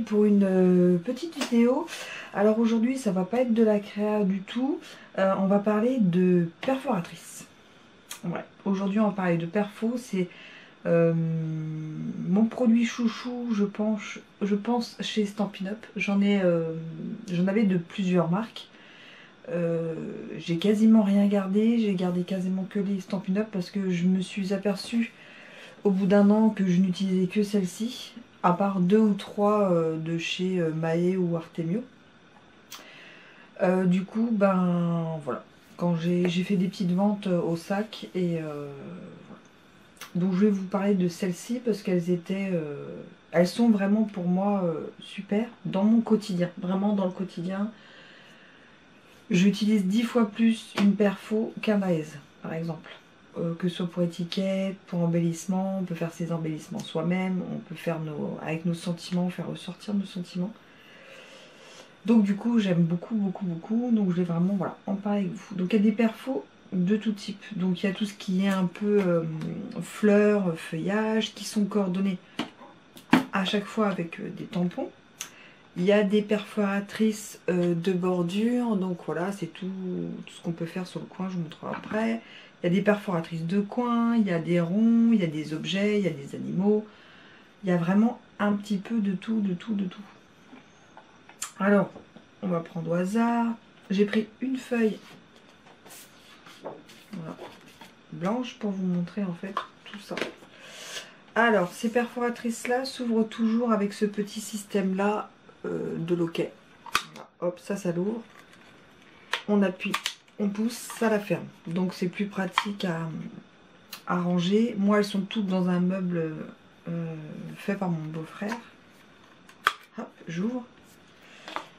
pour une petite vidéo. Alors aujourd'hui ça va pas être de la créa du tout, on va parler de perforatrice. Ouais, aujourd'hui on va parler de perfo, c'est mon produit chouchou je pense chez Stampin' Up. J'en avais de plusieurs marques. J'ai quasiment rien gardé, j'ai gardé quasiment que les Stampin' Up parce que je me suis aperçue au bout d'un an que je n'utilisais que celle-ci, à part 2 ou 3 de chez Mahé ou Artemio. Du coup, ben voilà, quand j'ai fait des petites ventes au sac et voilà. Donc je vais vous parler de celles-ci parce qu'elles elles sont vraiment pour moi super dans mon quotidien, vraiment dans le quotidien. J'utilise 10 fois plus une perfo qu'un Maez, par exemple. Que ce soit pour étiquette, pour embellissement, on peut faire ses embellissements soi-même, on peut faire avec nos sentiments, faire ressortir nos sentiments. Donc du coup j'aime beaucoup, donc je vais vraiment voilà, en parler avec vous. Donc il y a des perfos de tout type, donc il y a tout ce qui est un peu fleurs, feuillage, qui sont coordonnés à chaque fois avec des tampons. Il y a des perforatrices de bordure, donc voilà, c'est tout ce qu'on peut faire sur le coin, je vous montrerai après. Il y a des perforatrices de coin, il y a des ronds, il y a des objets, il y a des animaux. Il y a vraiment un petit peu de tout, de tout. Alors, on va prendre au hasard. J'ai pris une feuille voilà, blanche pour vous montrer en fait tout ça. Alors, ces perforatrices-là s'ouvrent toujours avec ce petit système-là de loquet. Voilà, hop, ça l'ouvre. On appuie, on pousse, ça la ferme. Donc c'est plus pratique à ranger. Moi, elles sont toutes dans un meuble fait par mon beau-frère. Hop, j'ouvre.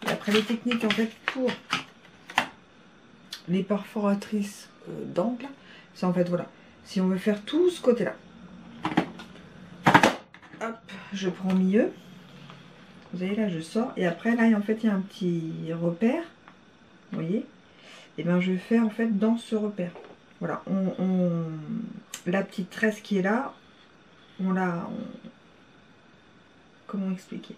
Et après les techniques en fait pour les perforatrices d'angle, c'est en fait voilà, si on veut faire tout ce côté-là, hop, je prends au milieu. Vous voyez là, je sors et après là en fait il y a un petit repère, vous voyez. Et bien je vais faire en fait dans ce repère. Voilà, la petite tresse qui est là, comment expliquer?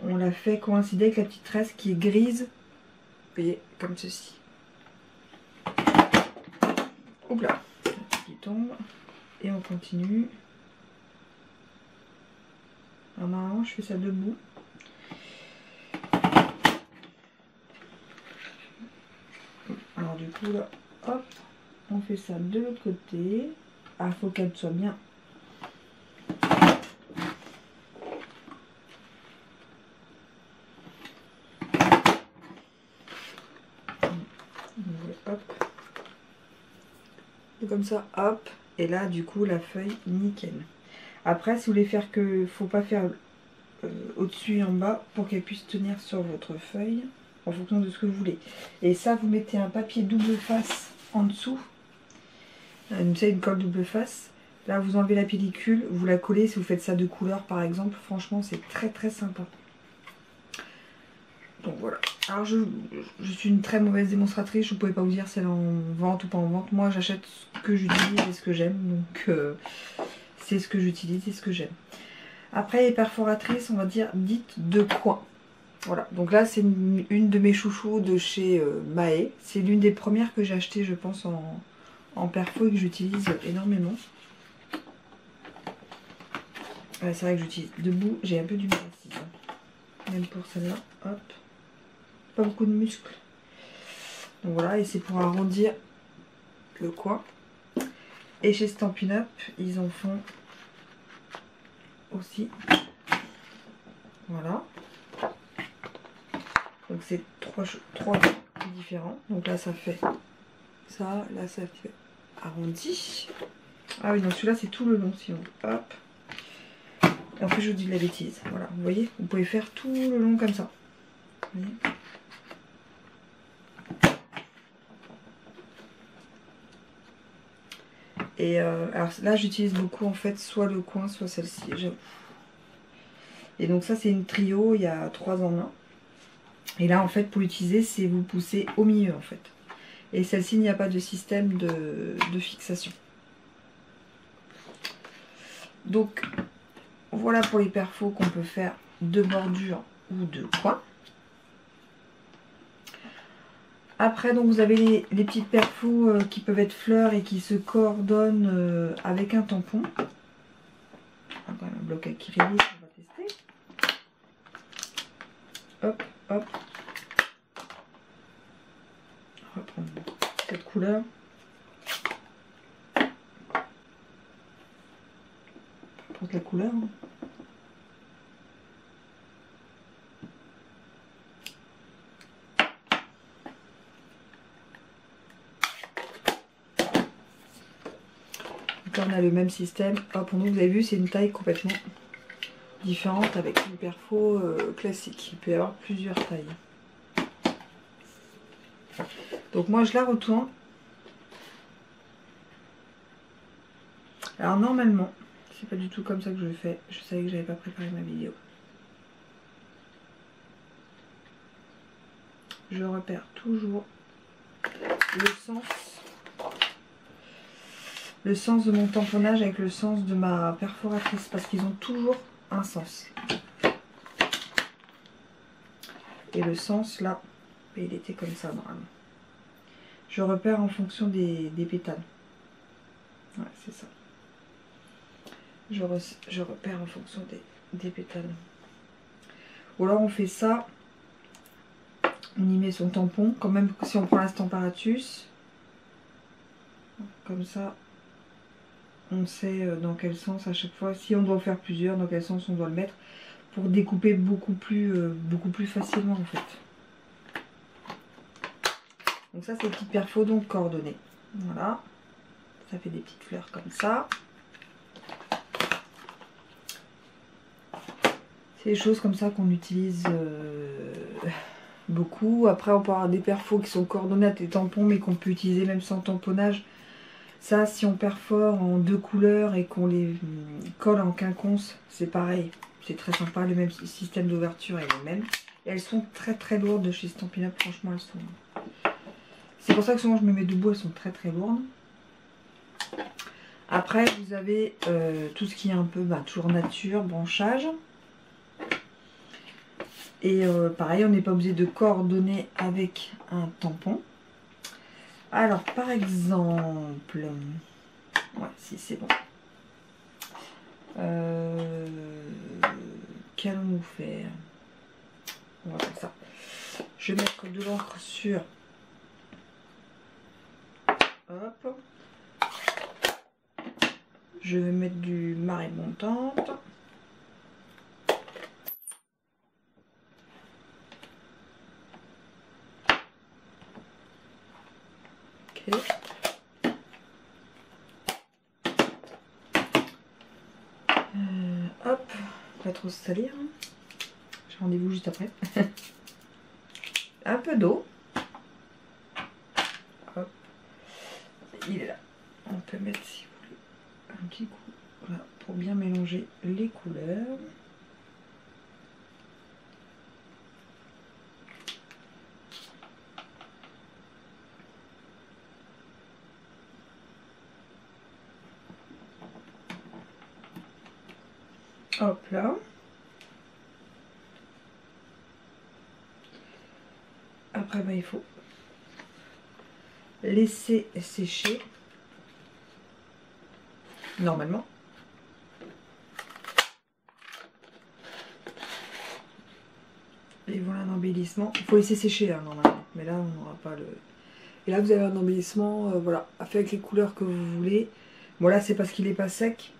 On l'a fait coïncider avec la petite tresse qui est grise, vous voyez, comme ceci. Oups là, qui tombe. Et on continue. Alors normalement je fais ça debout. Alors du coup là, hop, on fait ça de l'autre côté. Ah, faut qu'elle soit bien. Hop. Et comme ça, hop. Et là, du coup, la feuille, nickel. Après, si vous voulez faire que, faut pas faire au-dessus et en bas pour qu'elle puisse tenir sur votre feuille en fonction de ce que vous voulez. Et ça, vous mettez un papier double face en dessous. Une colle double face. Là, vous enlevez la pellicule, vous la collez. Si vous faites ça de couleur, par exemple, franchement, c'est très sympa. Donc voilà. Alors je suis une très mauvaise démonstratrice, je ne pouvais pas vous dire si elle est en vente ou pas en vente. Moi j'achète ce que j'utilise et ce que j'aime, donc c'est ce que j'utilise et ce que j'aime. Après les perforatrices, on va dire dites de coin. Voilà, donc là c'est une de mes chouchous de chez Mahé. C'est l'une des premières que j'ai achetées je pense en perfo et que j'utilise énormément. Ouais, c'est vrai que j'utilise debout, j'ai un peu du mal ici. Même pour celle-là, hop. Pas beaucoup de muscles. Donc voilà, et c'est pour arrondir le coin. Et chez Stampin' Up, ils en font aussi. Voilà. Donc c'est trois différents. Donc là ça fait ça, là ça fait arrondi. Ah oui, donc celui-là c'est tout le long si on veut. Hop. Et en fait je vous dis de la bêtise. Voilà, vous voyez, vous pouvez faire tout le long comme ça. Vous voyez ? Et alors là j'utilise beaucoup en fait soit le coin soit celle-ci, j'avoue. Et donc ça c'est une trio, il y a 3 en 1. Et là en fait pour l'utiliser c'est vous poussez au milieu en fait. Et celle-ci il n'y a pas de système de fixation. Donc voilà pour les perfos qu'on peut faire de bordure ou de coin. Après, donc vous avez les petites perfos qui peuvent être fleurs et qui se coordonnent avec un tampon. On a quand même un bloc acrylique, on va tester. Hop, hop. On va prendre cette couleur. Prendre la couleur. On a le même système. Hop, pour nous, vous avez vu, c'est une taille complètement différente avec une perfo classique. Il peut y avoir plusieurs tailles. Donc moi, je la retourne. Alors normalement, c'est pas du tout comme ça que je le fais. Je savais que j'avais pas préparé ma vidéo. Je repère toujours le sens de mon tamponnage avec le sens de ma perforatrice parce qu'ils ont toujours un sens. Et le sens là, il était comme ça normalement. Je repère en fonction des pétales. Ouais, c'est ça. Je repère en fonction des pétales. Ou alors on fait ça, on y met son tampon, quand même si on prend la Stamparatus, comme ça. On sait dans quel sens à chaque fois, si on doit en faire plusieurs, dans quel sens on doit le mettre pour découper beaucoup plus facilement en fait. Donc ça c'est des petites perfos donc coordonnées. Voilà, ça fait des petites fleurs comme ça. C'est des choses comme ça qu'on utilise beaucoup. Après on peut avoir des perfos qui sont coordonnées à des tampons mais qu'on peut utiliser même sans tamponnage. Ça, si on perfore en 2 couleurs et qu'on les colle en quinconce, c'est pareil. C'est très sympa, le même système d'ouverture est le même. Et elles sont très très lourdes de chez Stampin' Up, franchement elles sont... C'est pour ça que souvent je me mets debout, elles sont très très lourdes. Après vous avez tout ce qui est un peu toujours nature, branchage. Et pareil, on n'est pas obligé de coordonner avec un tampon. Alors par exemple... Ouais, si c'est bon. Qu'allons-nous faire? On va faire ça. Je vais mettre de l'encre sur. Hop. Je vais mettre du marée montante. Ok. Hop, pas trop se salir. J'ai rendez-vous juste après. Un peu d'eau. Hop. Il est là. On peut mettre, si vous voulez, un petit coup. Voilà, pour bien mélanger les couleurs. Hop là. Après, il faut laisser sécher. Normalement. Et voilà un embellissement. Il faut laisser sécher hein, normalement. Mais là, on n'aura pas le... Et là, vous avez un embellissement, voilà, fait avec les couleurs que vous voulez. Bon là, c'est parce qu'il n'est pas sec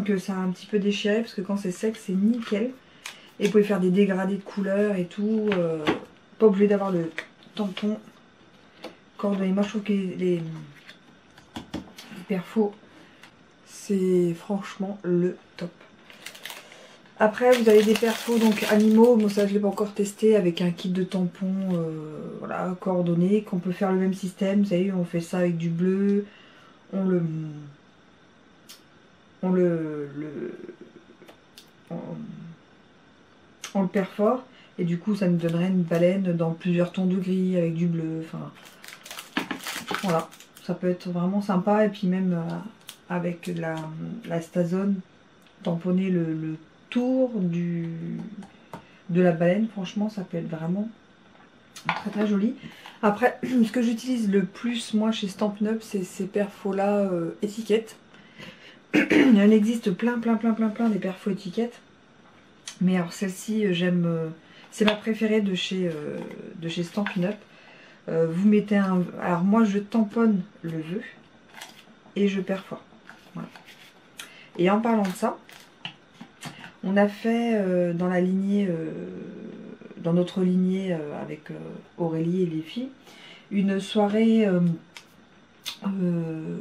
que ça a un petit peu déchiré. Parce que quand c'est sec, c'est nickel. Et vous pouvez faire des dégradés de couleurs et tout. Pas obligé d'avoir le tampon coordonné. Moi, je trouve que les perfos, c'est franchement le top. Après, vous avez des perfos donc animaux. Bon, ça, je ne l'ai pas encore testé avec un kit de tampons voilà, coordonné. Qu'on peut faire le même système. Vous savez, on fait ça avec du bleu. On le perfore. Et du coup, ça nous donnerait une baleine dans plusieurs tons de gris avec du bleu. Enfin, voilà. Ça peut être vraiment sympa. Et puis même avec la Stazone, tamponner tour de la baleine. Franchement, ça peut être vraiment très très joli. Après, ce que j'utilise le plus moi chez Stampin' Up, c'est ces perfos là étiquettes. Il en existe plein des perfos étiquettes. Mais alors celle-ci, j'aime, c'est ma préférée de chez Stampin' Up. Vous mettez un... Alors moi je tamponne le vœu et je perfore. Voilà. Et en parlant de ça, on a fait dans la lignée, dans notre lignée avec Aurélie et les filles, une soirée, on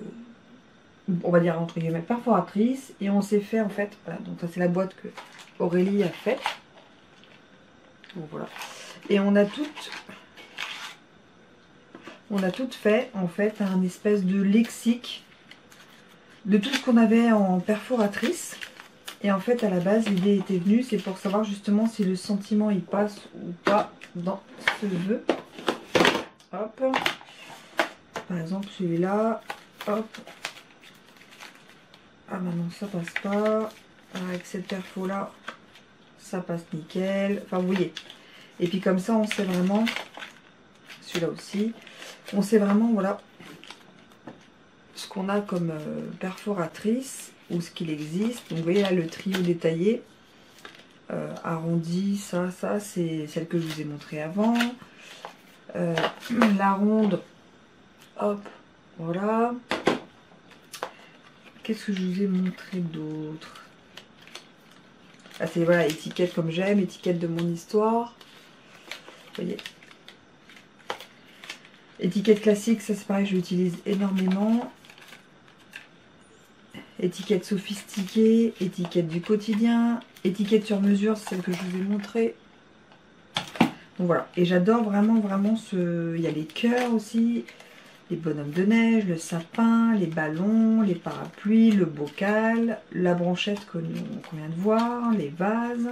va dire entre guillemets, perforatrice. Et on s'est fait en fait, voilà, donc ça c'est la boîte que Aurélie a faite. Bon, voilà. Et on a toutes fait en fait un espèce de lexique de tout ce qu'on avait en perforatrice. Et en fait à la base l'idée était venue, c'est pour savoir justement si le sentiment il passe ou pas dans ce vœu. Hop. Par exemple celui-là. Hop. Ah maintenant ça passe pas. Avec cette perfo là, ça passe nickel. Enfin vous voyez. Et puis comme ça on sait vraiment, celui-là aussi, on sait vraiment voilà ce qu'on a comme perforatrice ou ce qu'il existe. Donc vous voyez là le trio détaillé, arrondi, ça c'est celle que je vous ai montré avant. La ronde, hop, voilà. Qu'est-ce que je vous ai montré d'autre? Ah c'est voilà, étiquette comme j'aime, étiquette de mon histoire. Vous voyez. Étiquette classique, ça c'est pareil, je l'utilise énormément. Étiquette sophistiquée, étiquette du quotidien, étiquette sur mesure, c'est celle que je vous ai montrée. Donc voilà, et j'adore vraiment ce... Il y a les cœurs aussi, les bonhommes de neige, le sapin, les ballons, les parapluies, le bocal, la branchette qu'on vient de voir, les vases,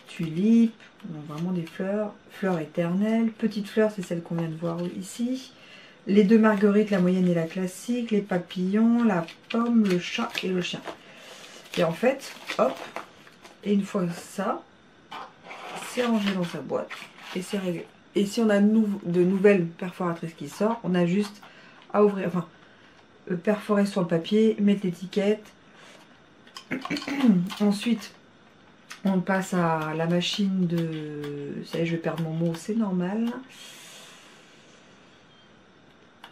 tulipes, donc vraiment des fleurs, fleurs éternelles. Petites fleurs, c'est celle qu'on vient de voir ici. Les deux marguerites, la moyenne et la classique, les papillons, la pomme, le chat et le chien. Et en fait, hop, et une fois ça, c'est rangé dans sa boîte et c'est réglé. Et si on a de nouvelles perforatrices qui sortent, on a juste à ouvrir, enfin, perforer sur le papier, mettre l'étiquette. Ensuite, on passe à la machine de... Ça y est, je vais perdre mon mot, c'est normal.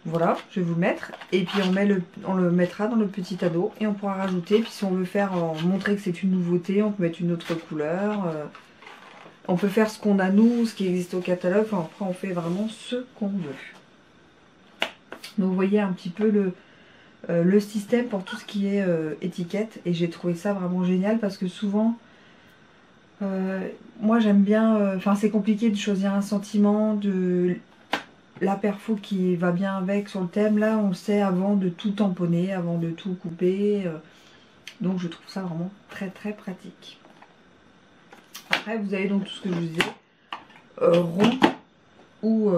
Voilà, je vais vous le mettre. Et puis on le mettra dans le petit ado et on pourra rajouter. Puis si on veut faire montrer que c'est une nouveauté, on peut mettre une autre couleur. On peut faire ce qu'on a nous, ce qui existe au catalogue. Enfin, après on fait vraiment ce qu'on veut. Donc vous voyez un petit peu le système pour tout ce qui est étiquette. Et j'ai trouvé ça vraiment génial parce que souvent... moi j'aime bien... Enfin c'est compliqué de choisir un sentiment, de... La perfo qui va bien avec sur le thème, là on le sait avant de tout tamponner, avant de tout couper. Donc je trouve ça vraiment très pratique. Après vous avez donc tout ce que je vous disais, rond ou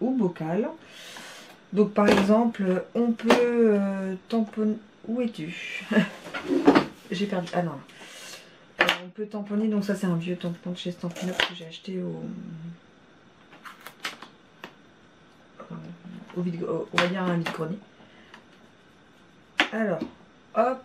bocal. Donc par exemple on peut tamponner... Où es-tu? J'ai perdu... Ah non. On peut tamponner, donc ça c'est un vieux tampon de chez Stampin' Up que j'ai acheté on va dire un vide-grenier. Alors, hop.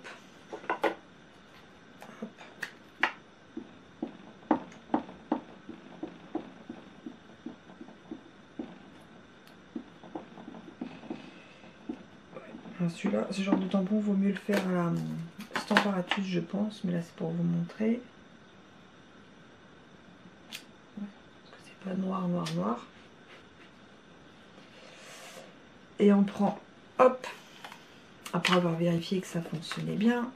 Celui-là, ce genre de tampon, vaut mieux le faire à la Stamparatus, je pense, mais là c'est pour vous montrer. Parce que c'est pas noir. Et on prend, hop, après avoir vérifié que ça fonctionnait bien,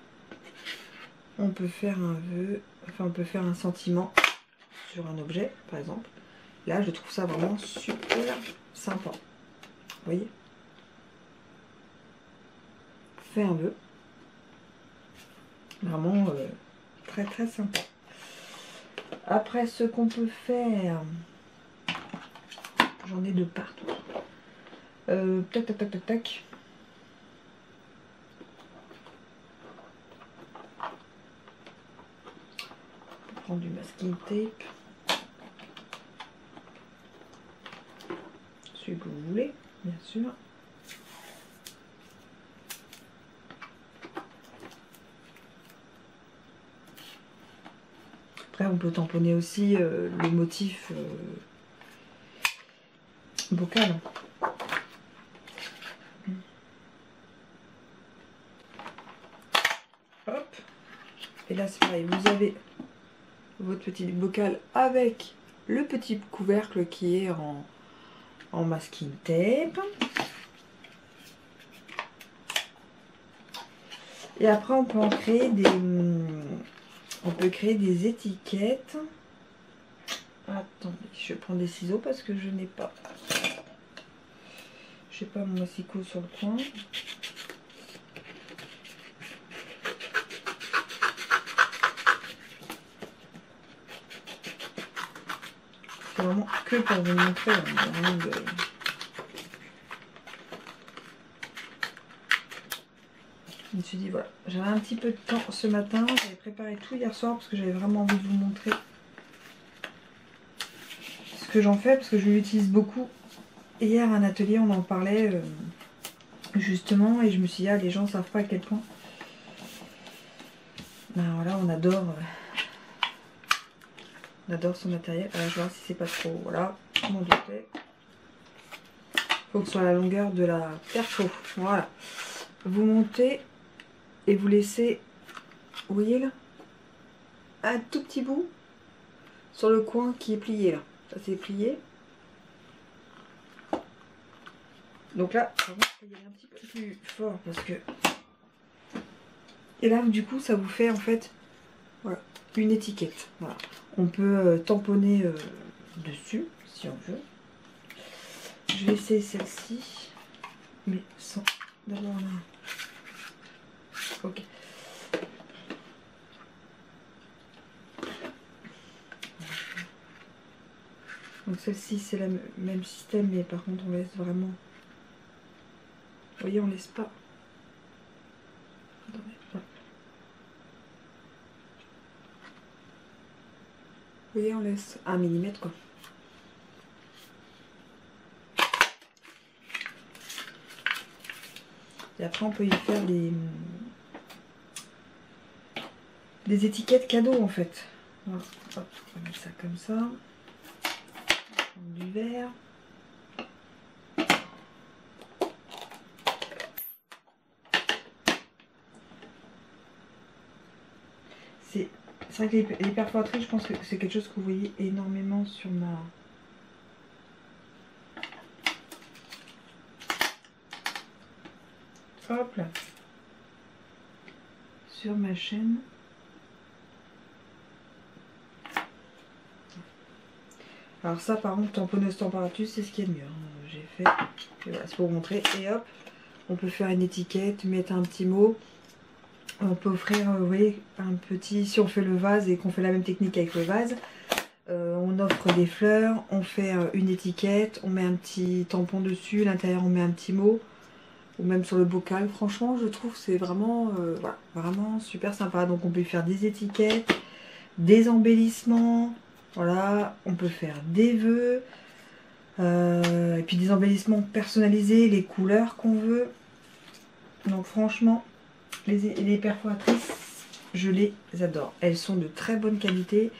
on peut faire un vœu, enfin on peut faire un sentiment sur un objet, par exemple. Là, je trouve ça vraiment super sympa. Vous voyez? Fait un vœu. Vraiment très sympa. Après, ce qu'on peut faire, j'en ai de partout. Tac. prendre du masking tape. Celui que vous voulez, bien sûr. Après, on peut tamponner aussi le motif bocal. Hop. Et là, c'est pareil. Vous avez votre petit bocal avec le petit couvercle qui est en masking tape. Et après, on peut en créer des... On peut créer des étiquettes. Attendez, je prends des ciseaux parce que je n'ai pas... Je n'ai pas mon massicot sur le coin. C'est vraiment que pour vous montrer. Vraiment de... Je me suis dit, voilà, j'avais un petit peu de temps ce matin. J'avais préparé tout hier soir parce que j'avais vraiment envie de vous montrer ce que j'en fais parce que je l'utilise beaucoup. Hier, à un atelier, on en parlait justement et je me suis dit, ah, les gens ne savent pas à quel point. Ben voilà, on adore ce matériel. Alors, je vais voir si c'est pas trop. Voilà, mon doutais. Faut que ce soit à la longueur de la perfo. Voilà. Vous montez et vous laissez, vous voyez là, un tout petit bout sur le coin qui est plié là. Ça c'est plié. Donc là, vraiment, il faut y aller un petit peu plus fort parce que... Et là, du coup, ça vous fait en fait, voilà, une étiquette. Voilà. On peut tamponner dessus si on veut. Je vais essayer celle-ci, mais sans d'abord là. Ok. Donc celle-ci c'est le même système, mais par contre on laisse vraiment. Vous voyez, on laisse pas. Attendez, voilà. Vous voyez, on laisse 1 millimètre quoi. Et après on peut y faire des étiquettes cadeaux en fait. Voilà. Hop, on va mettre ça comme ça. On va prendre du verre. C'est vrai que les perforatrices, je pense que c'est quelque chose que vous voyez énormément sur ma... Hop là. Sur ma chaîne. Alors ça par contre, tamponneuse température, c'est ce qu'il y a de mieux. Hein. J'ai fait. Et voilà, c'est pour vous montrer. Et hop, on peut faire une étiquette, mettre un petit mot. On peut offrir, vous voyez, un petit... Si on fait le vase et qu'on fait la même technique avec le vase, on offre des fleurs, on fait une étiquette, on met un petit tampon dessus, à l'intérieur on met un petit mot. Ou même sur le bocal, franchement je trouve que c'est vraiment, voilà, vraiment super sympa. Donc on peut faire des étiquettes, des embellissements, voilà, on peut faire des vœux, et puis des embellissements personnalisés, les couleurs qu'on veut. Donc franchement, les perforatrices, je les adore. Elles sont de très bonne qualité,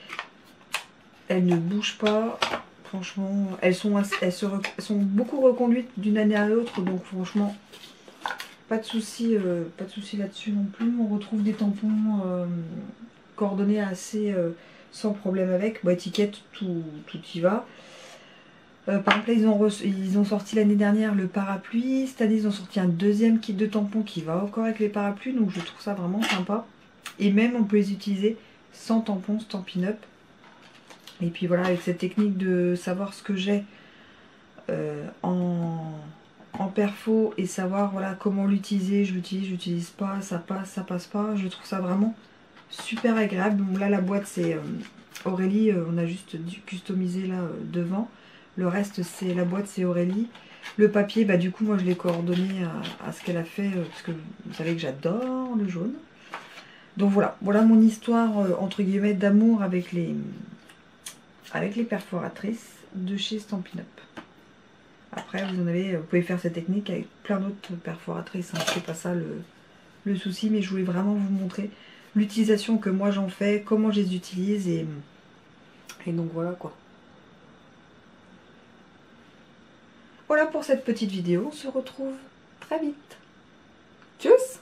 elles ne bougent pas, franchement, elles sont beaucoup reconduites d'une année à l'autre, donc franchement... Pas de souci là-dessus non plus. On retrouve des tampons coordonnés assez sans problème avec. Bon, étiquette, tout y va. Par exemple, là, ils ont sorti l'année dernière le parapluie. Cette année, ils ont sorti un deuxième kit de tampons qui va encore avec les parapluies. Donc, je trouve ça vraiment sympa. Et même, on peut les utiliser sans tampons, Stampin' Up. Et puis voilà, avec cette technique de savoir ce que j'ai en perfo et savoir voilà comment l'utiliser, j'utilise pas, ça passe pas, je trouve ça vraiment super agréable. Donc là la boîte c'est Aurélie, on a juste dû customiser là devant, le reste c'est la boîte, c'est Aurélie. Le papier, bah du coup moi je l'ai coordonné à ce qu'elle a fait parce que vous savez que j'adore le jaune. Donc voilà, voilà mon histoire entre guillemets d'amour avec les perforatrices de chez Stampin' Up. Après vous pouvez faire cette technique avec plein d'autres perforatrices, hein. C'est pas ça le souci, mais je voulais vraiment vous montrer l'utilisation que moi j'en fais, comment je les utilise et donc voilà quoi. Voilà pour cette petite vidéo, on se retrouve très vite. Tchuss!